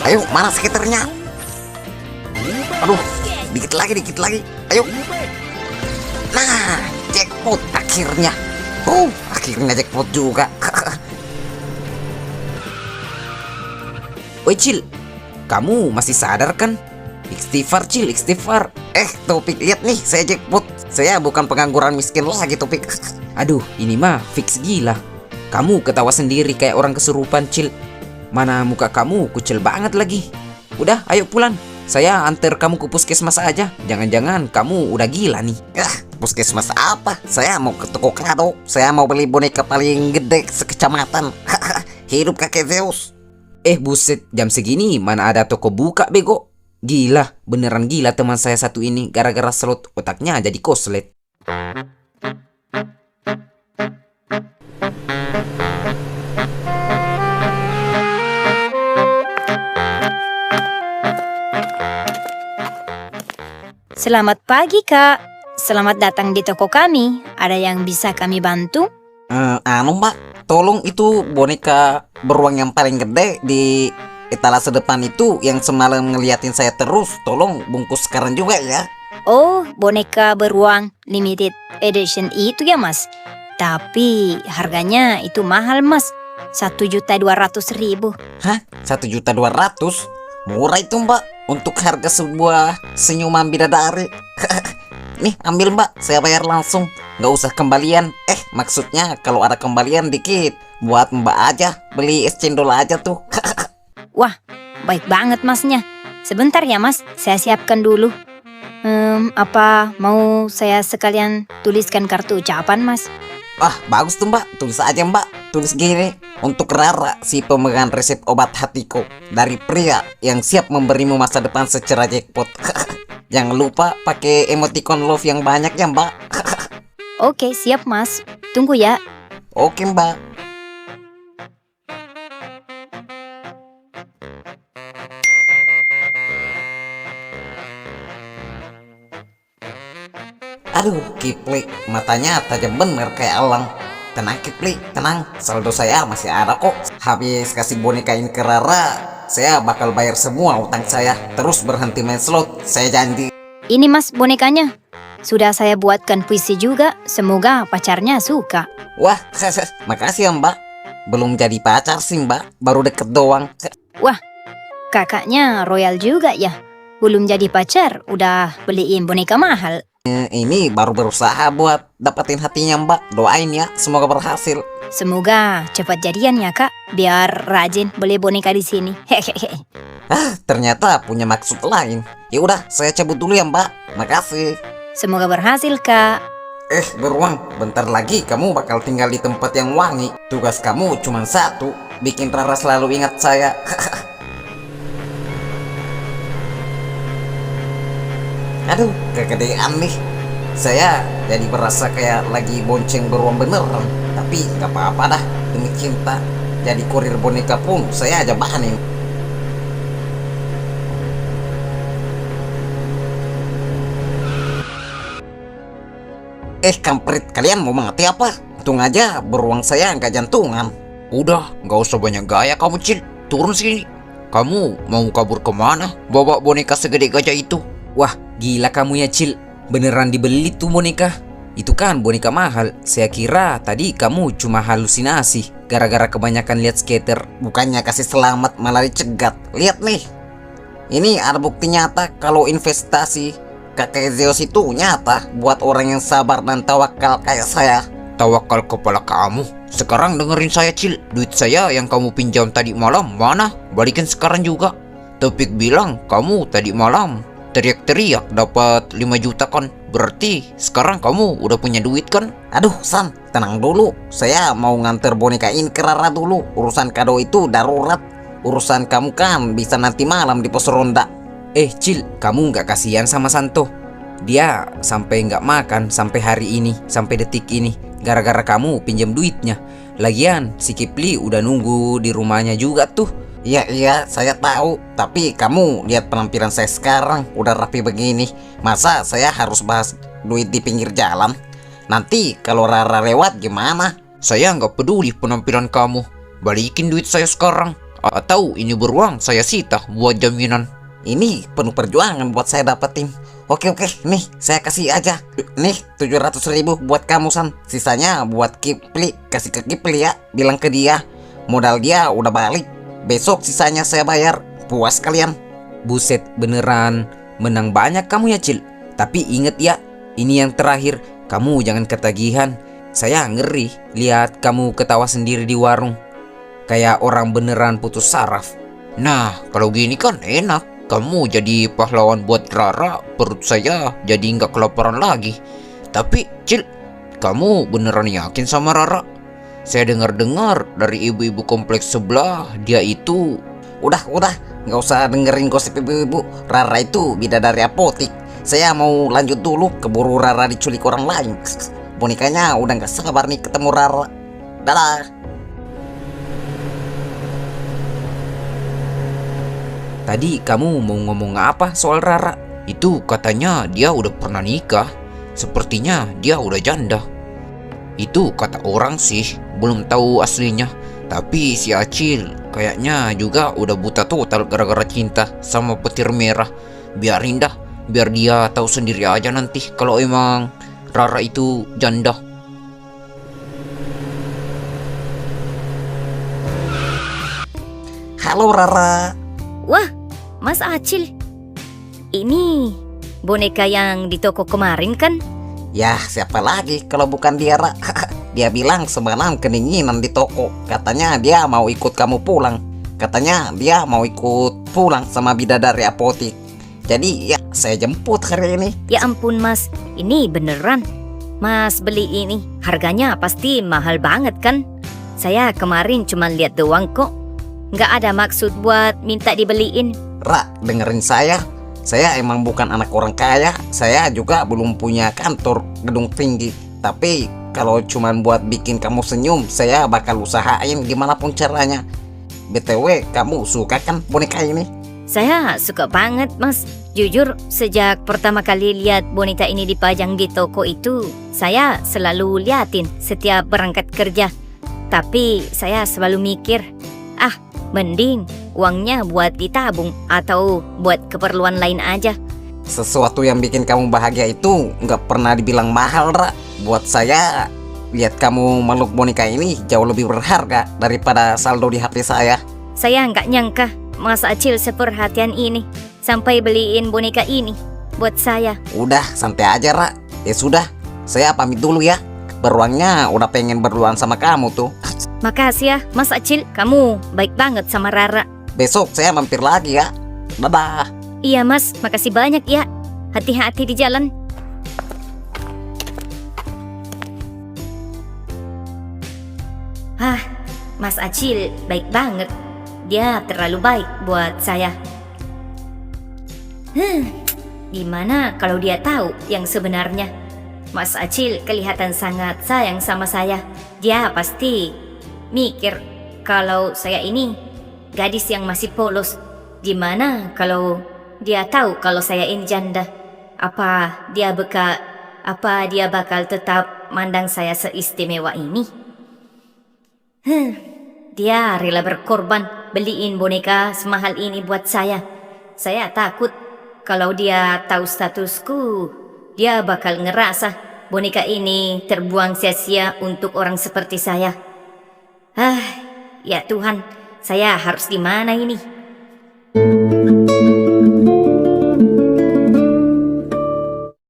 Ayo, mana skaternya? Aduh, dikit lagi. Ayo. Nah, jackpot akhirnya. Akhirnya jackpot juga. Woi Cil, kamu masih sadar kan? Istighfar Cil, istighfar. Topik, lihat nih, saya jackpot. Saya bukan pengangguran miskin lagi, Topik. Aduh, ini mah fix gila. Kamu ketawa sendiri kayak orang kesurupan Cil. Mana muka kamu kucel banget lagi. Udah, ayo pulang. Saya antar kamu ke puskesmas aja. Jangan-jangan kamu udah gila nih. Puskesmas apa? Saya mau ke toko kado. Saya mau beli boneka paling gede sekecamatan. Hidup kakek Zeus. Buset, jam segini mana ada toko buka bego. Gila, beneran gila teman saya satu ini. Gara-gara slot otaknya jadi koslet. Selamat pagi, Kak. Selamat datang di toko kami. Ada yang bisa kami bantu? Mbak, tolong itu boneka beruang yang paling gede di etalase depan itu yang semalam ngeliatin saya terus. Tolong bungkus sekarang juga ya. Oh, boneka beruang limited edition itu ya, Mas. Tapi harganya itu mahal, Mas. 1.200.000. Hah? 1.200.000? Murah itu, Mbak. Untuk harga sebuah senyuman bidadari. Nih, ambil Mbak, saya bayar langsung. Nggak usah kembalian. Maksudnya kalau ada kembalian dikit, buat Mbak aja, beli es cendol aja tuh. Wah, baik banget Masnya. Sebentar ya Mas, saya siapkan dulu. Apa mau saya sekalian tuliskan kartu ucapan Mas? Bagus tuh Mbak, tulis aja Mbak. Tulis gini, untuk Rara, si pemegang resep obat hatiku, dari pria yang siap memberimu masa depan secara jackpot. Jangan lupa pakai emoticon love yang banyak ya Mbak. Oke, siap Mas. Tunggu ya. Oke Mbak. Aduh, Kipli, matanya tajam bener kayak elang. Tenang Kipli, tenang, saldo saya masih ada kok. Habis kasih boneka ini ke Rara, saya bakal bayar semua utang saya. Terus berhenti main slot, saya janji. Ini Mas bonekanya. Sudah saya buatkan puisi juga, semoga pacarnya suka. Wah, makasih ya Mbak. Belum jadi pacar sih Mbak, baru deket doang. Wah, kakaknya royal juga ya. Belum jadi pacar, udah beliin boneka mahal. Ini baru berusaha buat dapetin hatinya Mbak. Doain ya, semoga berhasil. Semoga cepat jadian ya Kak, biar rajin beli boneka di sini. Hehehe. Ternyata punya maksud lain. Ya udah, saya cabut dulu ya Mbak. Makasih. Semoga berhasil Kak. Beruang, bentar lagi kamu bakal tinggal di tempat yang wangi. Tugas kamu cuma satu, bikin Rara selalu ingat saya. Aduh, kegedean nih. Saya jadi berasa kayak lagi bonceng beruang beneran. Tapi gak apa-apa dah, demi cinta. Jadi kurir boneka pun saya aja bahanin. Kampret, kalian mau mati apa? Untung aja beruang saya nggak jantungan. Udah, gak usah banyak gaya kamu Cil. Turun sini. Kamu mau kabur kemana? Bawa boneka segede gajah itu. Wah, gila kamu ya Cil. Beneran dibeli tuh boneka. Itu kan boneka mahal. Saya kira tadi kamu cuma halusinasi gara-gara kebanyakan lihat skater. Bukannya kasih selamat malah dicegat. Lihat nih. Ini ada bukti nyata kalau investasi kakek Zeus itu nyata buat orang yang sabar dan tawakal kayak saya. Tawakal kepala kamu. Sekarang dengerin saya Cil. Duit saya yang kamu pinjam tadi malam mana? Balikin sekarang juga. Topik bilang kamu tadi malam teriak-teriak dapat 5 juta kan? Berarti sekarang kamu udah punya duit kan? Aduh San, tenang dulu. Saya mau nganter boneka ini ke Rara dulu. Urusan kado itu darurat. Urusan kamu kan bisa nanti malam di pos ronda. Cil, kamu nggak kasihan sama Santo? Dia sampai nggak makan sampai hari ini, sampai detik ini, gara-gara kamu pinjam duitnya. Lagian si Kipli udah nunggu di rumahnya juga tuh. Iya, saya tahu. Tapi kamu lihat penampilan saya sekarang, udah rapi begini. Masa saya harus bahas duit di pinggir jalan? Nanti kalau Rara lewat gimana? Saya nggak peduli penampilan kamu. Balikin duit saya sekarang. Atau ini beruang saya sita buat jaminan? Ini penuh perjuangan buat saya dapetin. Oke, nih saya kasih aja. Nih 700.000 buat kamu San. Sisanya buat Kipli. Kasih ke Kipli ya. Bilang ke dia, modal dia udah balik. Besok sisanya saya bayar. Puas kalian. Buset, beneran menang banyak kamu ya Cil. Tapi inget ya, ini yang terakhir. Kamu jangan ketagihan. Saya ngeri lihat kamu ketawa sendiri di warung, kayak orang beneran putus saraf. Nah, kalau gini kan enak. Kamu jadi pahlawan buat Rara, perut saya jadi nggak kelaparan lagi. Tapi Cil, kamu beneran yakin sama Rara? Saya dengar-dengar dari ibu-ibu kompleks sebelah, dia itu... Udah, nggak usah dengerin gosip ibu-ibu. Rara itu bidadari apotik. Saya mau lanjut dulu, keburu Rara diculik orang lain. Bonekanya udah nggak sabar nih ketemu Rara. Dadah. Tadi kamu mau ngomong apa soal Rara? Itu katanya dia udah pernah nikah. Sepertinya dia udah janda. Itu kata orang sih, belum tahu aslinya. Tapi si Acil kayaknya juga udah buta total gara-gara cinta sama petir merah. Biarin dah, biar dia tahu sendiri aja nanti kalau emang Rara itu janda. Halo Rara. Wah, Mas Acil. Ini boneka yang di toko kemarin kan? Ya siapa lagi kalau bukan dia, Ra. Dia bilang semalam kedinginan di toko. Katanya dia mau ikut kamu pulang. Katanya dia mau ikut pulang sama bidadari apotik. Jadi ya saya jemput hari ini. Ya ampun Mas, ini beneran. Mas beli ini, harganya pasti mahal banget kan? Saya kemarin cuma lihat doang kok. Nggak ada maksud buat minta dibeliin. Ra, dengerin saya. Saya emang bukan anak orang kaya. Saya juga belum punya kantor gedung tinggi. Tapi kalau cuman buat bikin kamu senyum, saya bakal usahain gimana pun caranya. BTW, kamu suka kan boneka ini? Saya suka banget Mas. Jujur, sejak pertama kali lihat boneka ini dipajang di toko itu, saya selalu liatin setiap berangkat kerja. Tapi saya selalu mikir, mending uangnya buat ditabung atau buat keperluan lain aja. Sesuatu yang bikin kamu bahagia itu nggak pernah dibilang mahal, Ra. Buat saya, lihat kamu meluk boneka ini jauh lebih berharga daripada saldo di HP saya. Saya nggak nyangka Mas Acil seperhatian ini sampai beliin boneka ini buat saya. Udah, santai aja, Ra. Ya sudah, saya pamit dulu ya. Beruangnya udah pengen berduaan sama kamu tuh. Makasih ya Mas Acil, kamu baik banget sama Rara. Besok saya mampir lagi ya. Dadah. Iya Mas, makasih banyak ya. Hati-hati di jalan. Mas Acil baik banget. Dia terlalu baik buat saya. Gimana kalau dia tahu yang sebenarnya? Mas Acil kelihatan sangat sayang sama saya. Dia pasti mikir kalau saya ini gadis yang masih polos. Gimana kalau dia tahu kalau saya ini janda? Apa dia bakal tetap mandang saya seistimewa ini? Dia rela berkorban beliin boneka semahal ini buat saya. Saya takut kalau dia tahu statusku, dia bakal ngerasa boneka ini terbuang sia-sia untuk orang seperti saya. Ya Tuhan, saya harus di mana ini?